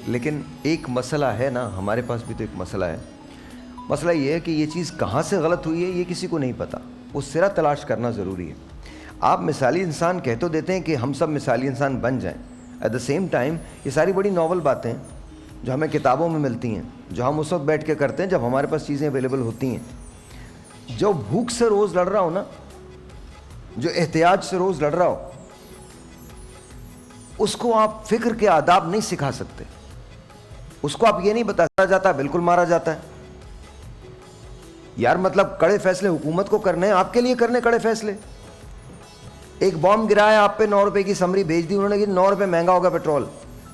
لیکن ایک مسئلہ ہے نا, ہمارے پاس بھی تو ایک مسئلہ ہے. مسئلہ یہ ہے کہ یہ چیز کہاں سے غلط ہوئی ہے یہ کسی کو نہیں پتہ, وہ سرا تلاش کرنا ضروری ہے. آپ مثالی انسان کہہ تو دیتے ہیں کہ ہم سب مثالی انسان بن جائیں, ایٹ دا سیم ٹائم یہ ساری بڑی ناول باتیں ہیں جو ہمیں کتابوں میں ملتی ہیں, جو ہم اس وقت بیٹھ کے کرتے ہیں جب ہمارے پاس چیزیں اویلیبل ہوتی ہیں. جو بھوک سے روز لڑ رہا ہو نا, جو احتیاج سے روز لڑ رہا ہو, اس کو آپ فکر کے آداب نہیں سکھا سکتے. اس کو آپ یہ نہیں بتایا جاتا بالکل مارا جاتا ہے. یار مطلب کڑے فیصلے حکومت کو کرنے ہیں, آپ کے لیے کرنے کڑے فیصلے. ایک بام گرایا آپ پہ, 9 روپے کی سمری بھیج دی انہوں نے کہ 9 روپے مہنگا ہوگا پیٹرول,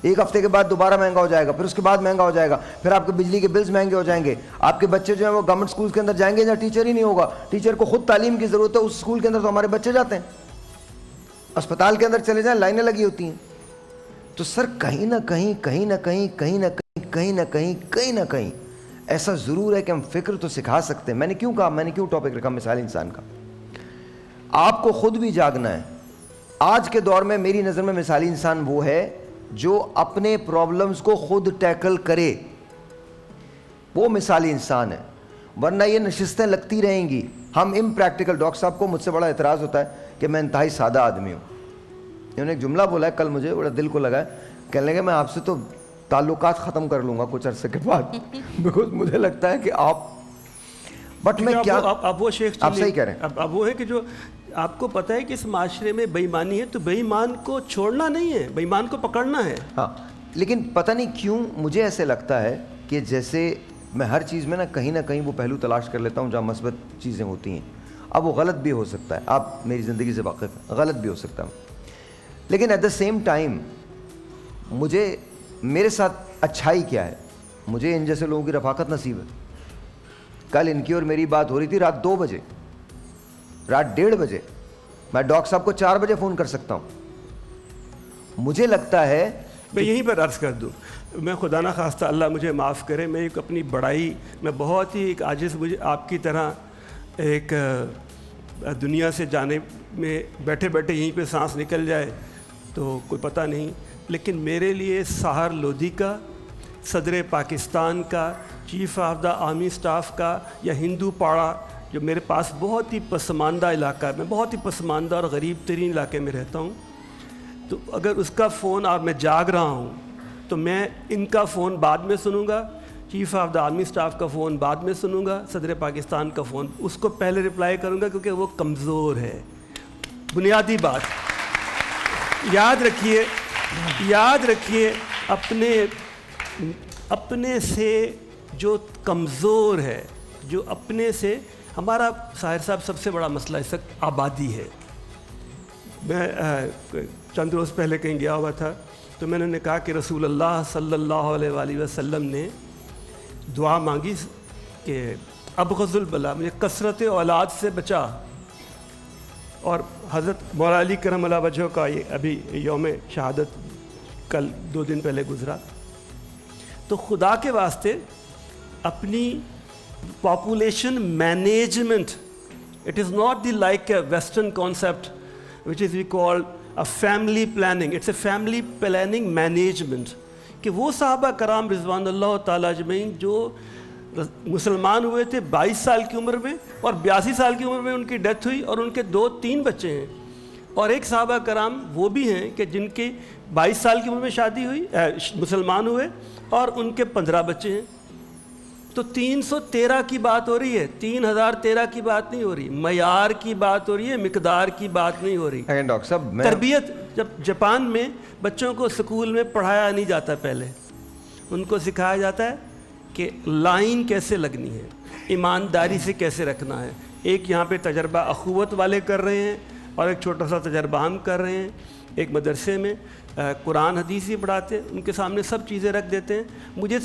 1 ہفتے کے بعد دوبارہ مہنگا ہو جائے گا, پھر اس کے بعد مہنگا ہو جائے گا, پھر آپ کے بجلی کے بلز مہنگے ہو جائیں گے. آپ کے بچے جو ہیں وہ گورنمنٹ اسکول کے اندر جائیں گے جہاں ٹیچر ہی نہیں ہوگا, ٹیچر کو خود تعلیم کی ضرورت ہے, اس اسکول کے اندر تو ہمارے بچے جاتے ہیں. اسپتال کے اندر چلے جائیں لائنیں لگی ہوتی ہیں. تو سر کہیں نہ کہیں ایسا ضرور ہے کہ ہم فکر تو سکھا سکتے ہیں. میں نے کیوں ٹاپک رکھا مثال انسان کا؟ آپ کو خود بھی جاگنا ہے. آج کے دور میں میری نظر میں مثالی انسان وہ ہے جو اپنے پرابلمز کو خود ٹیکل کرے, وہ مثالی انسان ہے. ورنہ یہ نشستیں لگتی رہیں گی. ہم امپریکٹیکل. ڈاکٹر صاحب کو مجھ سے بڑا اعتراض ہوتا ہے کہ میں انتہائی سادہ آدمی ہوں. انہوں نے ایک جملہ بولا ہے کل, مجھے بڑا دل کو لگا ہے. کہنے لگے میں آپ سے تو تعلقات ختم کر لوں گا کچھ عرصے کے بعد, بیکاز مجھے لگتا ہے کہ آپ, بٹ میں کیا, اب وہ شیخ آپ صحیح کہہ رہے ہیں. اب وہ ہے کہ جو آپ کو پتہ ہے کہ اس معاشرے میں بے ایمانی ہے, تو بے ایمان کو چھوڑنا نہیں ہے, بے ایمان کو پکڑنا ہے. ہاں, لیکن پتہ نہیں کیوں مجھے ایسے لگتا ہے کہ جیسے میں ہر چیز میں نا کہیں وہ پہلو تلاش کر لیتا ہوں جہاں مثبت چیزیں ہوتی ہیں. اب وہ غلط بھی ہو سکتا ہے, آپ میری زندگی سے واقف ہیں, غلط بھی ہو سکتا ہے, لیکن ایٹ دا سیم ٹائم مجھے میرے ساتھ اچھائی کیا ہے, مجھے ان جیسے لوگوں کی رفاقت نصیب ہے. کل ان کی اور میری بات ہو رہی تھی رات 2 بجے, رات 1:30 بجے. میں ڈاکٹر صاحب کو 4 بجے فون کر سکتا ہوں. مجھے لگتا ہے میں یہیں پر عرض کر دوں, میں خدا نہ خواستہ اللہ مجھے معاف کرے, میں ایک اپنی بڑائی, میں بہت ہی ایک عاجز, مجھے آپ کی طرح ایک دنیا سے جانے میں بیٹھے بیٹھے یہیں پہ سانس نکل جائے تو کوئی پتہ نہیں. لیکن میرے لیے سہار لودھی کا, صدر پاکستان کا, chief of the army staff کا, یا ہندو پاڑا جو میرے پاس بہت ہی پسماندہ علاقہ ہے, میں بہت ہی پسماندہ اور غریب ترین علاقے میں رہتا ہوں, تو اگر اس کا فون اور میں جاگ رہا ہوں تو میں ان کا فون بعد میں سنوں گا, chief of the army staff کا فون بعد میں سنوں گا, صدر پاکستان کا فون اس کو پہلے رپلائی کروں گا کیونکہ وہ کمزور ہے. بنیادی بات یاد رکھیے اپنے سے جو کمزور ہے, جو اپنے سے, ہمارا ساحر صاحب سب سے بڑا مسئلہ اس وقت آبادی ہے. میں چند روز پہلے کہیں گیا ہوا تھا تو میں نے کہا کہ رسول اللہ صلی اللہ علیہ وآلہ وسلم نے دعا مانگی کہ ابغض البلا, مجھے کثرت اولاد سے بچا. اور حضرت مولا علی کرم اللہ وجہہ کا یہ ابھی یوم شہادت کل 2 دن پہلے گزرا. تو خدا کے واسطے اپنی population management, it is not the like a western concept which is we call a family planning, it's a family planning management, کہ وہ صحابہ کرام رضوان اللہ تعالیٰ اجمعین جو مسلمان ہوئے تھے 22 سال کی عمر میں اور 82 سال کی عمر میں ان کی ڈیتھ ہوئی اور ان کے 2-3 بچے ہیں, اور ایک صحابہ کرام وہ بھی ہیں کہ جن کی 22 سال کی عمر میں شادی ہوئی, مسلمان ہوئے اور ان کے 15 بچے ہیں. تو 313 کی بات ہو رہی ہے, 3013 کی بات نہیں ہو رہی, معیار کی بات ہو رہی ہے, مقدار کی بات نہیں ہو رہی. ڈاکٹر صاحب تربیت, جب جاپان میں بچوں کو سکول میں پڑھایا نہیں جاتا, پہلے ان کو سکھایا جاتا ہے کہ لائن کیسے لگنی ہے, ایمانداری سے کیسے رکھنا ہے. ایک یہاں پہ تجربہ اخوت والے کر رہے ہیں اور ایک چھوٹا سا تجربہ ہم کر رہے ہیں. ایک مدرسے میں قرآن حدیث ہی پڑھاتے ہیں, ان کے سامنے سب چیزیں رکھ دیتے ہیں. مجھے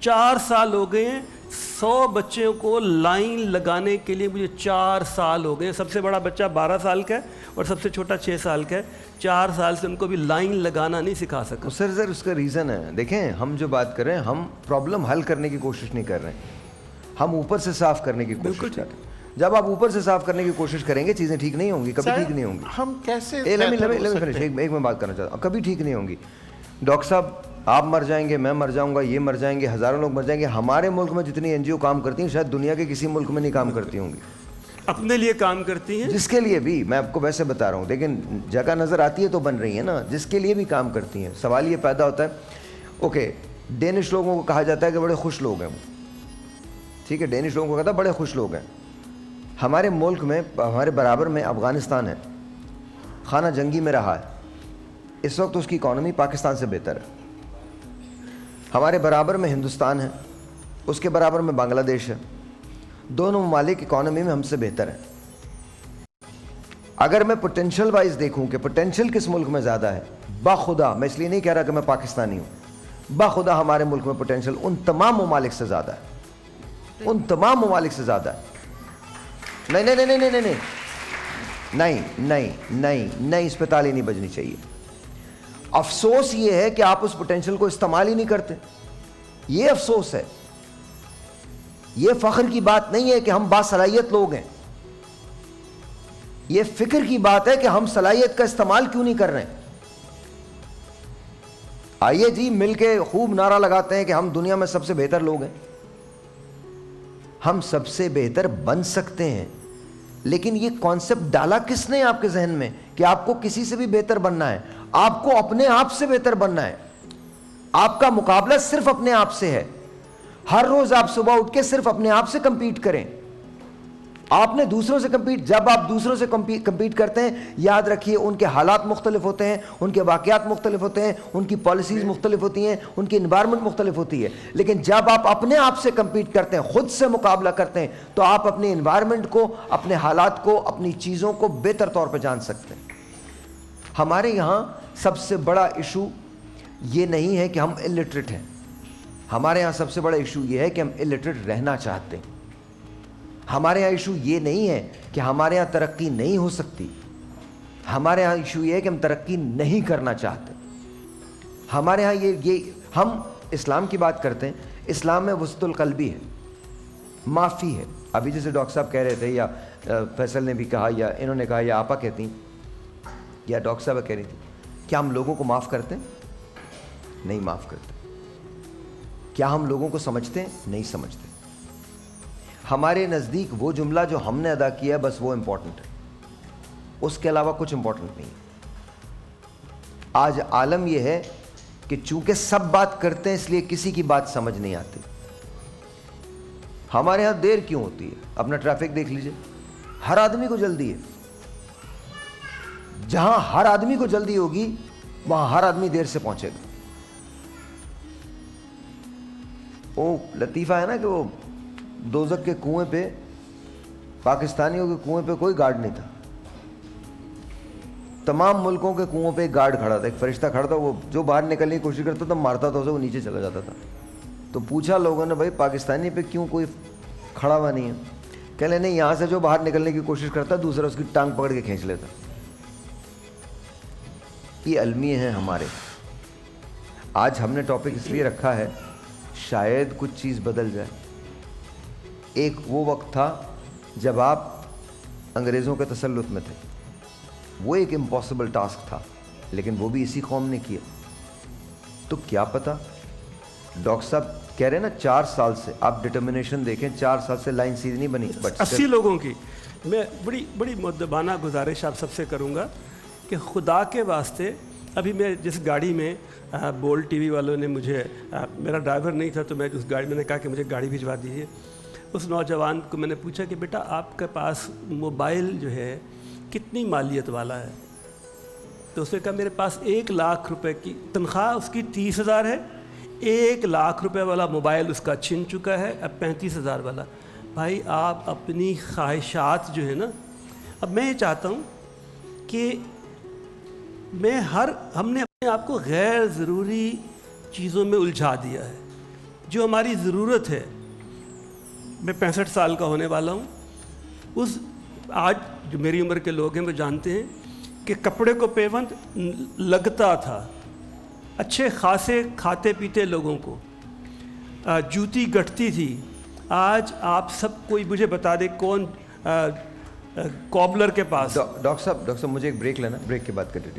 4 سال ہو گئے ہیں 100 بچوں کو لائن لگانے کے لیے, مجھے 4 سال ہو گئے ہیں. سب سے بڑا بچہ 12 سال کا ہے اور سب سے چھوٹا 6 سال کا ہے. 4 سال سے ان کو بھی لائن لگانا نہیں سکھا سکا. سر اس کا ریزن ہے, دیکھیں ہم جو بات کر رہے ہیں ہم پرابلم حل کرنے کی کوشش نہیں کر رہے ہیں, ہم اوپر سے صاف کرنے کی کوشش کر رہے ہیں. جب آپ اوپر سے صاف کرنے کی کوشش کریں گے چیزیں ٹھیک نہیں ہوں گی, کبھی ٹھیک نہیں ہوں گی. ہم کیسے ایک میں بات کرنا چاہتا ہوں, کبھی ٹھیک نہیں ہوں گی. ڈاکٹر صاحب آپ مر جائیں گے, میں مر جاؤں گا, یہ مر جائیں گے, ہزاروں لوگ مر جائیں گے. ہمارے ملک میں جتنی NGO کام کرتی ہیں شاید دنیا کے کسی ملک میں نہیں کام کرتی ہوں گی. اپنے لیے کام کرتی ہیں, جس کے لیے بھی, میں آپ کو ویسے بتا رہا ہوں, لیکن جگہ نظر آتی ہے تو بن رہی ہے نا, جس کے لیے بھی کام کرتی ہیں. سوال یہ پیدا ہوتا ہے, اوکے ڈینش لوگوں کو کہا جاتا ہے کہ بڑے خوش لوگ ہیں وہ, ٹھیک ہے, ڈینش لوگوں کو کہتا ہے بڑے خوش لوگ ہیں. ہمارے ملک میں ہمارے برابر میں افغانستان ہے, خانہ جنگی میں رہا ہے, اس وقت اس کی اکانومی پاکستان سے بہتر ہے. ہمارے برابر میں ہندوستان ہے, اس کے برابر میں بنگلہ دیش ہے. دونوں ممالک اکانومی میں ہم سے بہتر ہیں. اگر میں پوٹینشل وائز دیکھوں کہ پوٹینشل کس ملک میں زیادہ ہے, باخدا, میں اس لیے نہیں کہہ رہا کہ میں پاکستانی ہوں, باخدا ہمارے ملک میں پوٹینشل ان تمام ممالک سے زیادہ ہے, ان تمام ممالک سے زیادہ ہے. نہیں نہیں نہیں نہیں نہیں نہیں نہیں نہیں نہیں, اس پہ تالی نہیں بجنی چاہیے. افسوس یہ ہے کہ آپ اس پوٹینشل کو استعمال ہی نہیں کرتے, یہ افسوس ہے. یہ فخر کی بات نہیں ہے کہ ہم باصلاحیت لوگ ہیں, یہ فکر کی بات ہے کہ ہم صلاحیت کا استعمال کیوں نہیں کر رہے ہیں. آئیے جی مل کے خوب نعرہ لگاتے ہیں کہ ہم دنیا میں سب سے بہتر لوگ ہیں. ہم سب سے بہتر بن سکتے ہیں, لیکن یہ کانسیپٹ ڈالا کس نے آپ کے ذہن میں کہ آپ کو کسی سے بھی بہتر بننا ہے؟ آپ کو اپنے آپ سے بہتر بننا ہے. آپ کا مقابلہ صرف اپنے آپ سے ہے. ہر روز آپ صبح اٹھ کے صرف اپنے آپ سے کمپیٹ کریں. آپ نے دوسروں سے جب آپ دوسروں سے کمپیٹ کرتے ہیں, یاد رکھیے ان کے حالات مختلف ہوتے ہیں, ان کے واقعات مختلف ہوتے ہیں, ان کی پالیسیز مختلف ہوتی ہیں, ان کی انوائرمنٹ مختلف ہوتی ہے. لیکن جب آپ اپنے آپ سے کمپیٹ کرتے ہیں, خود سے مقابلہ کرتے ہیں, تو آپ اپنے انوائرمنٹ کو, اپنے حالات کو, اپنی چیزوں کو بہتر طور پہ جان سکتے ہیں. ہمارے یہاں سب سے بڑا ایشو یہ نہیں ہے کہ ہم الٹریٹ ہیں. ہمارے یہاں سب سے بڑا ایشو یہ ہے کہ ہم الٹریٹ رہنا چاہتے ہیں. ہمارے یہاں ایشو یہ نہیں ہے کہ ہمارے یہاں ترقی نہیں ہو سکتی. ہمارے یہاں ایشو یہ ہے کہ ہم ترقی نہیں کرنا چاہتے. ہمارے یہاں یہ ہم اسلام کی بات کرتے ہیں, اسلام میں وسط القلبی ہے, معافی ہے. ابھی جیسے ڈاکٹر صاحب کہہ رہے تھے, یا فیصل نے بھی کہا, یا انہوں نے کہا, یا آپا کہتی ہیں, یا ڈاکٹر صاحب کہہ رہی تھی, کیا ہم لوگوں کو معاف کرتے ہیں؟ نہیں معاف کرتے. کیا ہم لوگوں کو سمجھتے ہیں؟ نہیں سمجھتے. ہمارے نزدیک وہ جملہ جو ہم نے ادا کیا ہے بس وہ امپورٹنٹ ہے, اس کے علاوہ کچھ امپورٹنٹ نہیں. آج عالم یہ ہے کہ چونکہ سب بات کرتے ہیں اس لیے کسی کی بات سمجھ نہیں آتی. ہمارے ہاں دیر کیوں ہوتی ہے؟ اپنا ٹریفک دیکھ لیجئے, ہر آدمی کو جلدی ہے. جہاں ہر آدمی کو جلدی ہوگی وہاں ہر آدمی دیر سے پہنچے گا. وہ لطیفہ ہے نا کہ وہ دوزخ کے کنویں پہ, پاکستانیوں کے کنویں پہ کوئی گارڈ نہیں تھا, تمام ملکوں کے کنووں پہ ایک گارڈ کھڑا تھا, ایک فرشتہ کھڑا تھا. وہ جو باہر نکلنے کی کوشش کرتا تھا مارتا تھا اسے, وہ نیچے چلا جاتا تھا. تو پوچھا لوگوں نے, بھائی پاکستانی پہ کیوں کوئی کھڑا ہوا نہیں ہے؟ کہہ لیں نہیں, یہاں سے جو باہر نکلنے کی کوشش کرتا دوسرا اس کی ٹانگ پکڑ کے کھینچ لیتا. یہ المیے ہیں ہمارے. آج ہم نے ٹاپک اس لیے رکھا ہے شاید کچھ چیز بدل جائے. ایک وہ وقت تھا جب آپ انگریزوں کے تسلط میں تھے, وہ ایک امپاسبل ٹاسک تھا, لیکن وہ بھی اسی قوم نے کیا. تو کیا پتا, ڈاکٹر صاحب کہہ رہے ہیں نا 4 سال سے, آپ ڈٹرمنیشن دیکھیں, 4 سال سے لائن سیدھی نہیں بنی. 80 لوگوں کی. میں بڑی مؤدبانہ گزارش آپ سب سے کروں گا کہ خدا کے واسطے, ابھی میں جس گاڑی میں بولٹ ٹی وی والوں نے مجھے, میرا ڈرائیور نہیں تھا تو میں اس گاڑی میں نے کہا کہ مجھے گاڑی بھجوا دیجیے. اس نوجوان کو میں نے پوچھا کہ بیٹا آپ کے پاس موبائل جو ہے کتنی مالیت والا ہے؟ تو اس نے کہا میرے پاس 1 لاکھ روپے کی تنخواہ, اس کی 30,000 ہے, 1 لاکھ روپے والا موبائل اس کا چھن چکا ہے, اب 35,000 والا. بھائی آپ اپنی خواہشات جو ہے نا, اب میں یہ چاہتا ہوں کہ ہم نے اپنے آپ کو غیر ضروری چیزوں میں الجھا دیا ہے. جو ہماری ضرورت ہے, میں 65 سال کا ہونے والا ہوں, آج جو میری عمر کے لوگ ہیں وہ جانتے ہیں کہ کپڑے کو پیوند لگتا تھا اچھے خاصے کھاتے پیتے لوگوں کو, جوتی گٹتی تھی. آج آپ سب کوئی مجھے بتا دے کون کوبلر کے پاس. ڈاکٹر صاحب مجھے ایک بریک لینا, بریک کے بعد کنٹینیو.